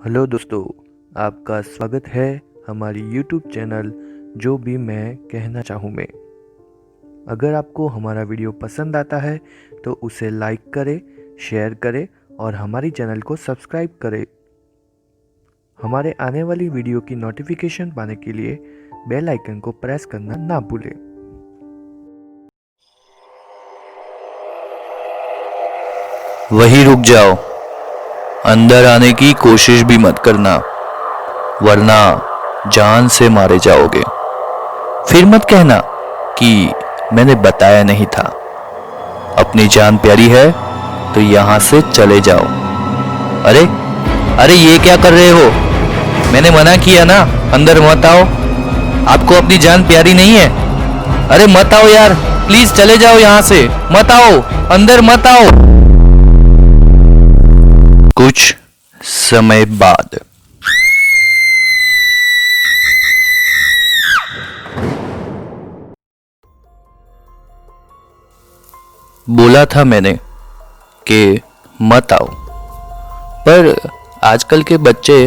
Hello दोस्तों, आपका स्वागत है हमारी YouTube चैनल जो भी मैं कहना चाहूँ में। अगर आपको हमारा वीडियो पसंद आता है तो उसे लाइक करें, शेयर करें और हमारी चैनल को सब्सक्राइब करें। हमारे आने वाली वीडियो की नोटिफिकेशन पाने के लिए बेल आइकन को प्रेस करना ना भूलें। वहीं रुक जाओ, अंदर आने की कोशिश भी मत करना, वरना जान से मारे जाओगे। फिर मत कहना कि मैंने बताया नहीं था। अपनी जान प्यारी है तो यहां से चले जाओ। अरे अरे ये क्या कर रहे हो? मैंने मना किया ना, अंदर मत आओ। आपको अपनी जान प्यारी नहीं है? अरे मत आओ यार, प्लीज चले जाओ यहां से, मत आओ, अंदर मत आओ। कुछ समय बाद बोला था मैंने कि मत आओ, पर आजकल के बच्चे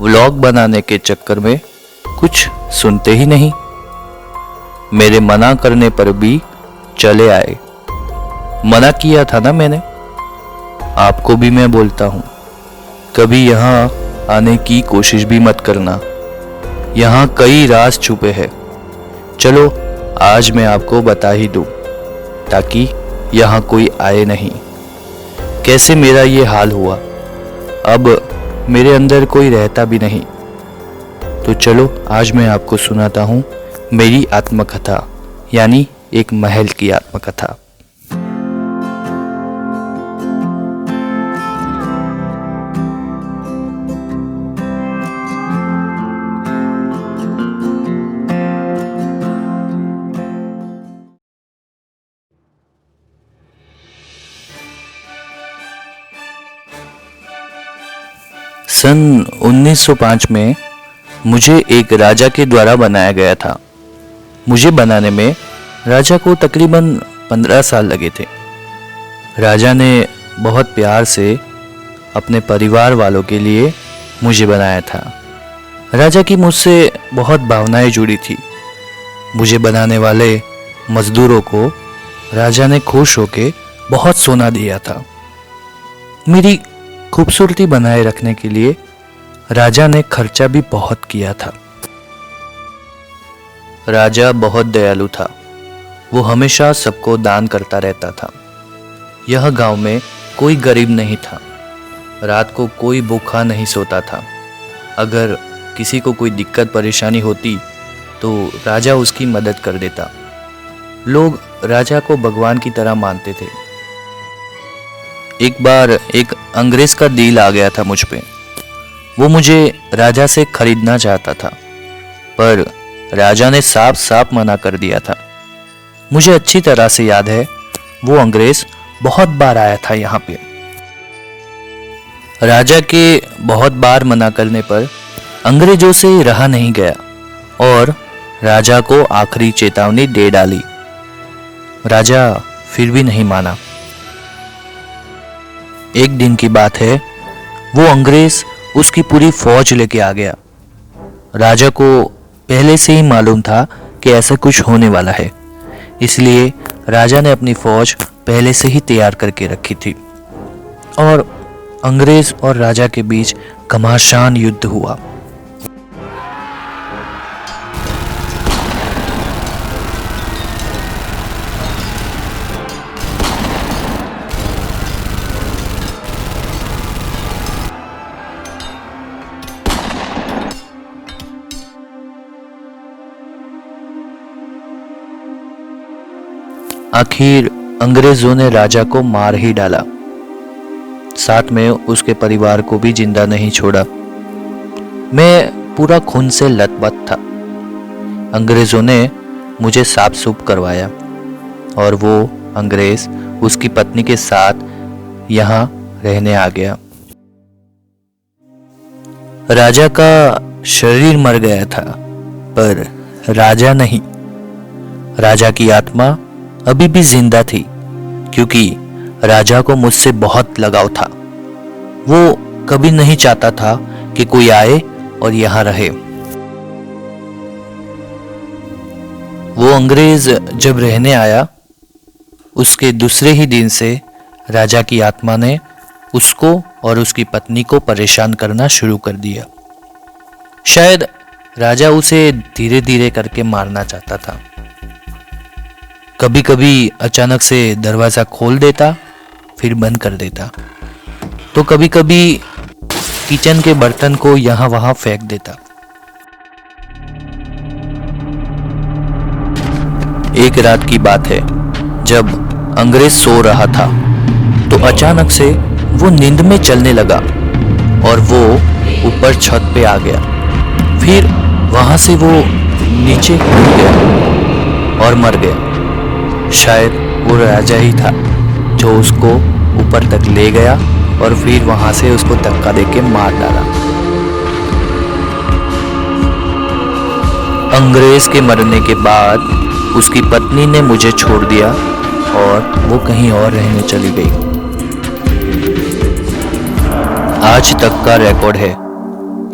व्लॉग बनाने के चक्कर में कुछ सुनते ही नहीं। मेरे मना करने पर भी चले आए। मना किया था ना मैंने। आपको भी मैं बोलता हूं, कभी यहां आने की कोशिश भी मत करना। यहां कई राज छुपे हैं। चलो आज मैं आपको बता ही दूं, ताकि यहां कोई आए नहीं। कैसे मेरा ये हाल हुआ, अब मेरे अंदर कोई रहता भी नहीं। तो चलो आज मैं आपको सुनाता हूं मेरी आत्मकथा, यानी एक महल की आत्मकथा। सन 1905 में मुझे एक राजा के द्वारा बनाया गया था। मुझे बनाने में राजा को तकरीबन 15 साल लगे थे। राजा ने बहुत प्यार से अपने परिवार वालों के लिए मुझे बनाया था। राजा की मुझसे बहुत भावनाएं जुड़ी थी। मुझे बनाने वाले मजदूरों को राजा ने खुश होके बहुत सोना दिया था। मेरी खूबसूरती बनाए रखने के लिए राजा ने खर्चा भी बहुत किया था। राजा बहुत दयालु था। वो हमेशा सबको दान करता रहता था। यह गांव में कोई गरीब नहीं था। रात को कोई भूखा नहीं सोता था। अगर किसी को कोई दिक्कत परेशानी होती तो राजा उसकी मदद कर देता। लोग राजा को भगवान की तरह मानते थे। एक बार एक अंग्रेज का दिल आ गया था मुझ पे। वो मुझे राजा से खरीदना चाहता था, पर राजा ने साफ साफ मना कर दिया था। मुझे अच्छी तरह से याद है, वो अंग्रेज बहुत बार आया था यहाँ पे। राजा के बहुत बार मना करने पर अंग्रेजों से रहा नहीं गया और राजा को आखिरी चेतावनी दे डाली। राजा फिर भी नहीं माना। एक दिन की बात है, वो अंग्रेज उसकी पूरी फौज लेके आ गया। राजा को पहले से ही मालूम था कि ऐसा कुछ होने वाला है, इसलिए राजा ने अपनी फौज पहले से ही तैयार करके रखी थी और अंग्रेज और राजा के बीच घमासान युद्ध हुआ। आखिर अंग्रेजों ने राजा को मार ही डाला, साथ में उसके परिवार को भी जिंदा नहीं छोड़ा। मैं पूरा खून से लथपथ था। अंग्रेजों ने मुझे साफ सूफ करवाया और वो अंग्रेज उसकी पत्नी के साथ यहाँ रहने आ गया। राजा का शरीर मर गया था, पर राजा नहीं। राजा की आत्मा अभी भी जिंदा थी, क्योंकि राजा को मुझसे बहुत लगाव था। वो कभी नहीं चाहता था कि कोई आए और यहाँ रहे। वो अंग्रेज जब रहने आया, उसके दूसरे ही दिन से राजा की आत्मा ने उसको और उसकी पत्नी को परेशान करना शुरू कर दिया। शायद राजा उसे धीरे धीरे करके मारना चाहता था। कभी कभी अचानक से दरवाजा खोल देता, फिर बंद कर देता, तो कभी कभी किचन के बर्तन को यहाँ वहां फेंक देता। एक रात की बात है, जब अंग्रेज सो रहा था तो अचानक से वो नींद में चलने लगा और वो ऊपर छत पे आ गया। फिर वहां से वो नीचे कूद गया और मर गया। शायद वो राजा ही था जो उसको ऊपर तक ले गया और फिर वहां से उसको धक्का देके मार डाला। अंग्रेज के मरने के बाद उसकी पत्नी ने मुझे छोड़ दिया और वो कहीं और रहने चली गई। आज तक का रिकॉर्ड है,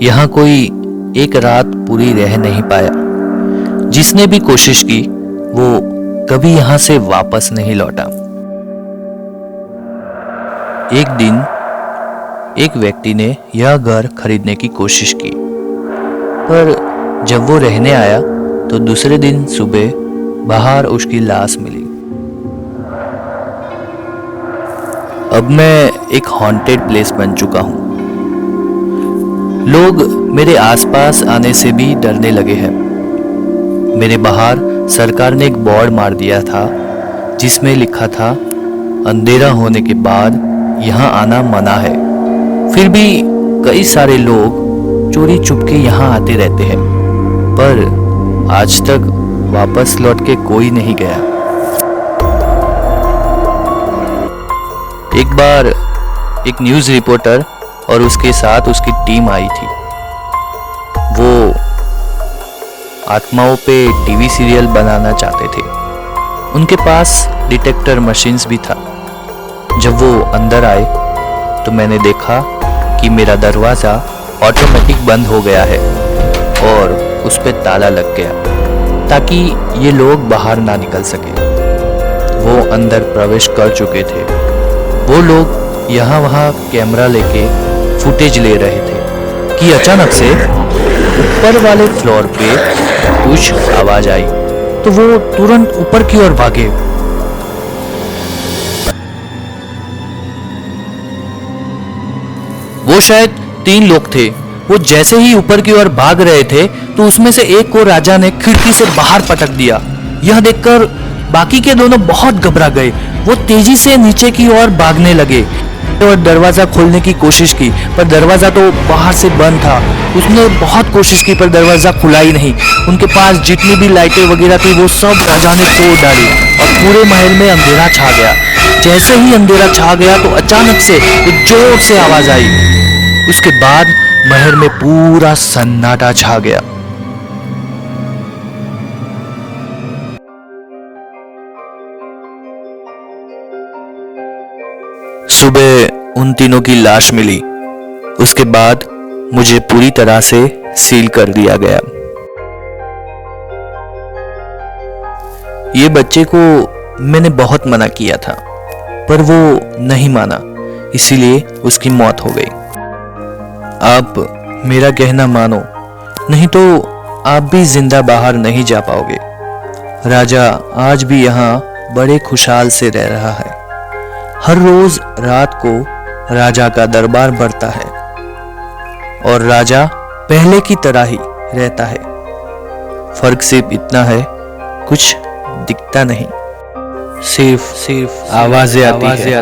यहाँ कोई एक रात पूरी रह नहीं पाया। जिसने भी कोशिश की वो कभी यहां से वापस नहीं लौटा। एक दिन एक व्यक्ति ने यह घर खरीदने की कोशिश की, पर जब वो रहने आया तो दूसरे दिन सुबह बाहर उसकी लाश मिली। अब मैं एक हॉन्टेड प्लेस बन चुका हूं। लोग मेरे आसपास आने से भी डरने लगे हैं। मेरे बाहर सरकार ने एक बोर्ड मार दिया था जिसमें लिखा था, अंधेरा होने के बाद यहाँ आना मना है। फिर भी कई सारे लोग चोरी चुपके यहाँ आते रहते हैं, पर आज तक वापस लौट के कोई नहीं गया। एक बार एक न्यूज़ रिपोर्टर और उसके साथ उसकी टीम आई थी। वो आत्माओं पे टीवी सीरियल बनाना चाहते थे। उनके पास डिटेक्टर मशीन्स भी था। जब वो अंदर आए तो मैंने देखा कि मेरा दरवाज़ा ऑटोमेटिक बंद हो गया है और उस पे ताला लग गया ताकि ये लोग बाहर ना निकल सके। वो अंदर प्रवेश कर चुके थे। वो लोग यहाँ वहाँ कैमरा लेके फुटेज ले रहे थे कि अचानक से ऊपर वाले फ्लोर पे कुछ आवाज आई तो वो तुरंत ऊपर की ओर भागे। वो शायद 3 लोग थे। वो जैसे ही ऊपर की ओर भाग रहे थे तो उसमें से एक को राजा ने खिड़की से बाहर पटक दिया। यह देखकर बाकी के दोनों बहुत घबरा गए। वो तेजी से नीचे की ओर भागने लगे और दरवाजा खोलने की कोशिश की, पर दरवाजा तो बाहर से बंद था। उसने बहुत कोशिश की पर दरवाजा खुला ही नहीं। उनके पास जितनी भी लाइटें वगैरह थी वो सब राजा ने तोड़ डाली और पूरे महल में अंधेरा छा गया। जैसे ही अंधेरा छा गया तो अचानक से एक जोर से आवाज आई। उसके बाद महल में पूरा सन्नाटा छा गया। सुबह उन तीनों की लाश मिली। उसके बाद मुझे पूरी तरह से सील कर दिया गया। ये बच्चे को मैंने बहुत मना किया था पर वो नहीं माना, इसीलिए उसकी मौत हो गई। आप मेरा कहना मानो, नहीं तो आप भी जिंदा बाहर नहीं जा पाओगे। राजा आज भी यहाँ बड़े खुशहाल से रह रहा है। हर रोज रात को राजा का दरबार बढ़ता है और राजा पहले की तरह ही रहता है। फर्क सिर्फ इतना है, कुछ दिखता नहीं, सिर्फ आवाजें आती है।